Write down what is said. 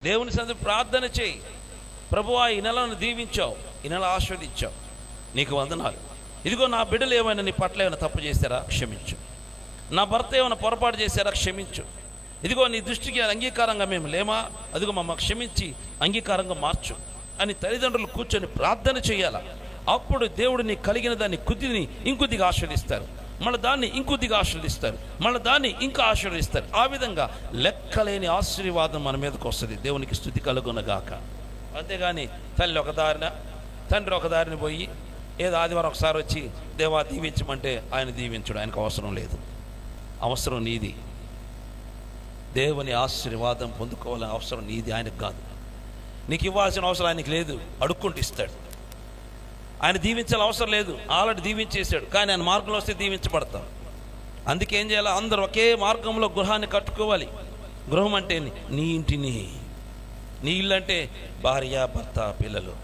దేవుని సన్నిధిలో ప్రార్థన చేయి. ప్రభువా, ఈ నెలను దీవించావు, ఈ నెల ఆశీర్వదించావు, నీకు వందనాలు. ఇదిగో నా బిడ్డలు ఏమైనా నీ పట్ల ఏమైనా తప్పు చేశారా, క్షమించు. నా భర్త ఏమైనా పొరపాటు చేశారా, క్షమించు. ఇదిగో నీ దృష్టికి అంగీకారంగా మేము లేమా, అదిగో మమ్మల్ని క్షమించి అంగీకారంగా మార్చు అని తల్లిదండ్రులు కూర్చొని ప్రార్థన చేయాలా. అప్పుడు దేవుడు నీ కలిగిన దాన్ని కొద్దిని ఇంకొద్దిగా ఆశీర్వదిస్తారు, మళ్ళీ దాన్ని ఇంకొద్దిగా ఆశీర్వదిస్తారు, మళ్ళీ దాన్ని ఇంకా ఆశీర్వదిస్తారు. ఆ విధంగా లెక్కలేని ఆశీర్వాదం మన మీదకి వస్తుంది. దేవునికి స్తుతి కలుగునగాక. అంతేగాని తల్లి ఒక దారిన తండ్రి ఒక దారిని పోయి ఏదో ఆదివారం ఒకసారి వచ్చి దేవా దీవించమంటే ఆయన దీవించడం ఆయనకు అవసరం లేదు. అవసరం నీది. దేవుని ఆశీర్వాదం పొందుకోవాలని అవసరం నీది, ఆయనకు కాదు. నీకు ఇవ్వాల్సిన అవసరం ఆయనకి లేదు, అడుక్కుంటూ ఇస్తాడు. ఆయన దీవించాల్సిన అవసరం లేదు, ఆల్రెడీ దీవించేశాడు. కానీ ఆయన మార్గంలో వస్తే దీవించబడతాం. అందుకే ఏం చేయాలి, అందరూ ఒకే మార్గంలో గృహాన్ని కట్టుకోవాలి. గృహం అంటే నీ ఇంటిని, నీ ఇల్లు అంటే భార్య, భర్త, పిల్లలు.